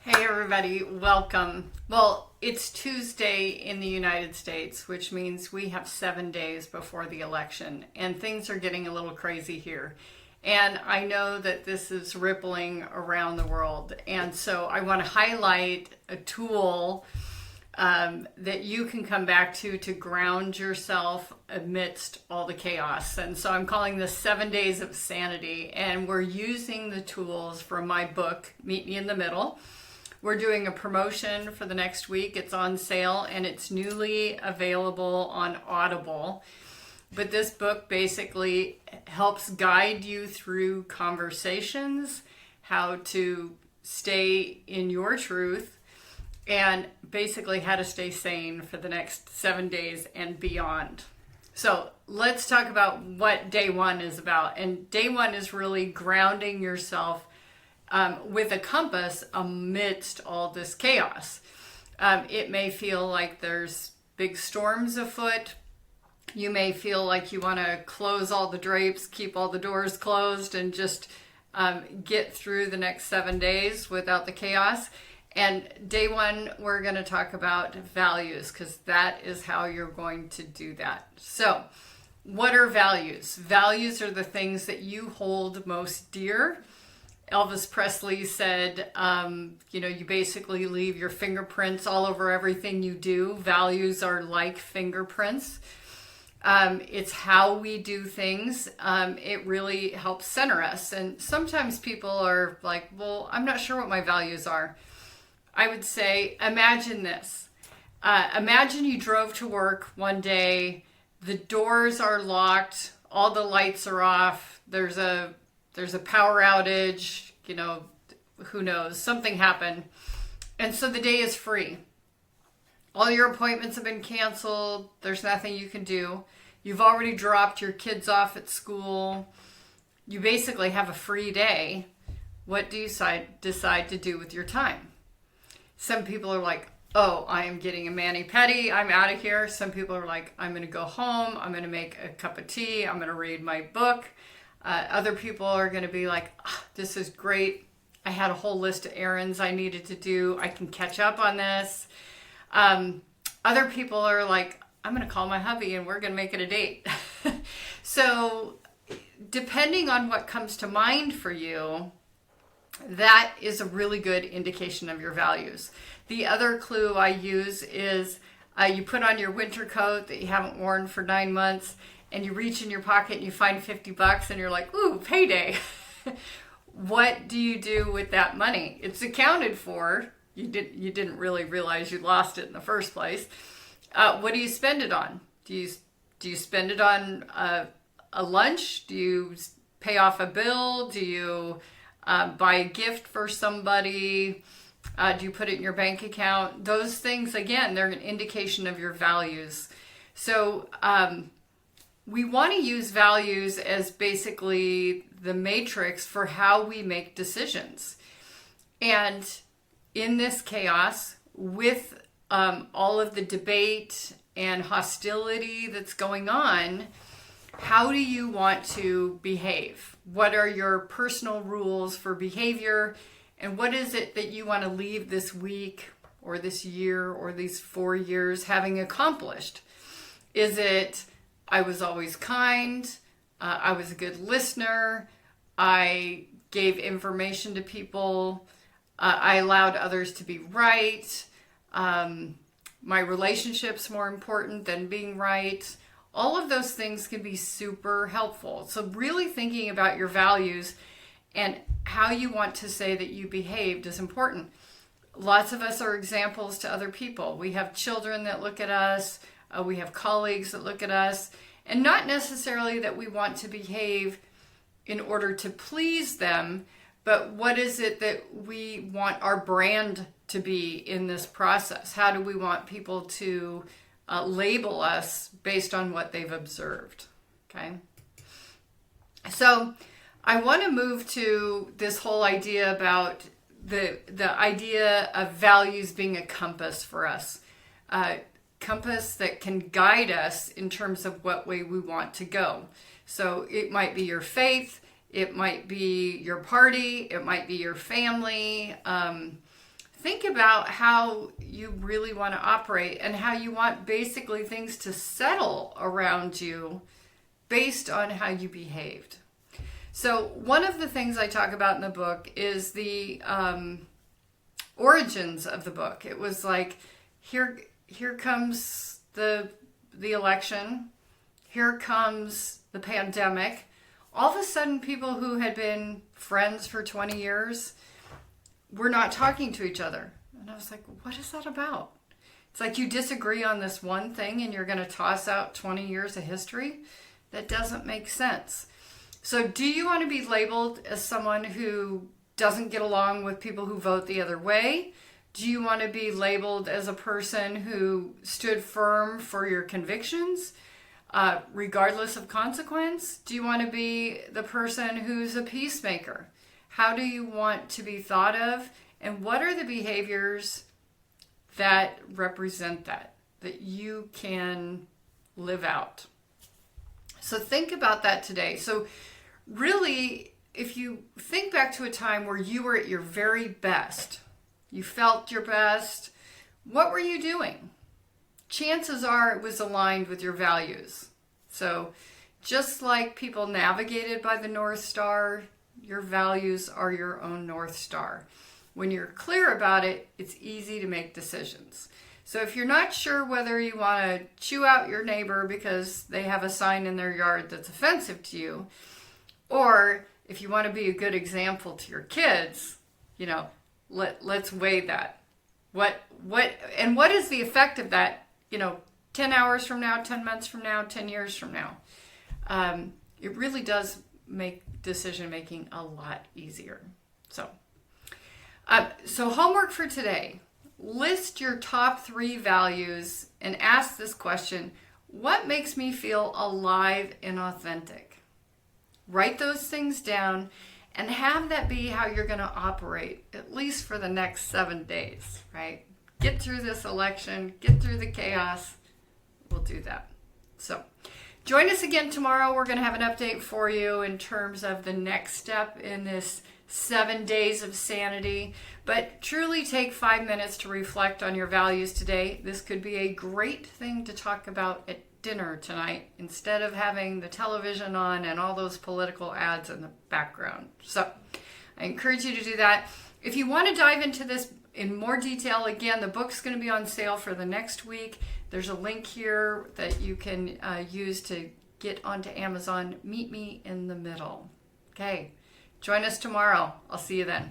Hey everybody, welcome. Well, it's Tuesday in the United States, which means we have 7 days before the election, and things are getting a little crazy here. And I know that this is rippling around the world, and so I want to highlight a tool that you can come back to ground yourself amidst all the chaos. And so I'm calling this 7 Days of Sanity, and we're using the tools from my book, Meet Me in the Middle. We're doing a promotion for the next week. It's on sale and it's newly available on Audible. But this book basically helps guide you through conversations, how to stay in your truth, and basically how to stay sane for the next 7 days and beyond. So let's talk about what day one is about. And day one is really grounding yourself with a compass amidst all this chaos. It may feel like there's big storms afoot. You may feel like you want to close all the drapes, keep all the doors closed, and just get through the next 7 days without the chaos. And day one, we're going to talk about values, because that is how you're going to do that. So, what are values? Values are the things that you hold most dear. Elvis Presley said, you basically leave your fingerprints all over everything you do. Values are like fingerprints. It's how we do things. It really helps center us. And sometimes people are like, well, I'm not sure what my values are. I would say, imagine this. Imagine you drove to work one day, the doors are locked, all the lights are off, there's a power outage, who knows, something happened. And so the day is free. All your appointments have been canceled. There's nothing you can do. You've already dropped your kids off at school. You basically have a free day. What do you decide to do with your time? Some people are like, oh, I am getting a mani-pedi, I'm out of here. Some people are like, I'm going to go home, I'm going to make a cup of tea, I'm going to read my book. Other people are going to be like, this is great. I had a whole list of errands I needed to do. I can catch up on this. Other people are like, I'm going to call my hubby and we're going to make it a date. So depending on what comes to mind for you, that is a really good indication of your values. The other clue I use is you put on your winter coat that you haven't worn for 9 months, and you reach in your pocket and you find $50 and you're like, ooh, payday. What do you do with that money? It's accounted for. You didn't really realize you lost it in the first place. What do you spend it on? Do you spend it on a lunch? Do you pay off a bill? Do you buy a gift for somebody? Do you put it in your bank account? Those things, again, they're an indication of your values. So we want to use values as basically the matrix for how we make decisions. And in this chaos, with all of the debate and hostility that's going on, how do you want to behave? What are your personal rules for behavior? And what is it that you want to leave this week or this year or these 4 years having accomplished? Is it, I was always kind, I was a good listener, I gave information to people, I allowed others to be right, my relationship's more important than being right. All of those things can be super helpful. So really thinking about your values and how you want to say that you behaved is important. Lots of us are examples to other people. We have children that look at us. We have colleagues that look at us. And not necessarily that we want to behave in order to please them, but what is it that we want our brand to be in this process? How do we want people to label us based on what they've observed? Okay. So I want to move to this whole idea about the idea of values being a compass for us. Compass that can guide us in terms of what way we want to go. So it might be your faith, it might be your party, it might be your family, think about how you really want to operate and how you want basically things to settle around you based on how you behaved. So one of the things I talk about in the book is the origins of the book. It was like, here comes the election, here comes the pandemic. All of a sudden, people who had been friends for 20 years were not talking to each other. And I was like, what is that about? It's like you disagree on this one thing and you're going to toss out 20 years of history? That doesn't make sense. So do you want to be labeled as someone who doesn't get along with people who vote the other way? Do you want to be labeled as a person who stood firm for your convictions, regardless of consequence? Do you want to be the person who's a peacemaker? How do you want to be thought of? And what are the behaviors that represent that you can live out? So think about that today. So really, if you think back to a time where you were at your very best, you felt your best, what were you doing? Chances are it was aligned with your values. So just like people navigated by the North Star, your values are your own North Star. When you're clear about it, it's easy to make decisions. So if you're not sure whether you want to chew out your neighbor because they have a sign in their yard that's offensive to you, or if you want to be a good example to your kids, let's weigh that. What is the effect of that, 10 hours from now, 10 months from now, 10 years from now? It really does make decision making a lot easier. So homework for today. List your top 3 values and ask this question: what makes me feel alive and authentic? Write those things down and have that be how you're going to operate, at least for the next 7 days, right? Get through this election, get through the chaos. We'll do that. So join us again tomorrow. We're going to have an update for you in terms of the next step in this 7 Days of Sanity. But truly take 5 minutes to reflect on your values today. This could be a great thing to talk about at dinner tonight instead of having the television on and all those political ads in the background. So I encourage you to do that. If you want to dive into this in more detail, again, the book's going to be on sale for the next week. There's a link here that you can use to get onto Amazon. Meet me in the middle. Okay. Join us tomorrow. I'll see you then.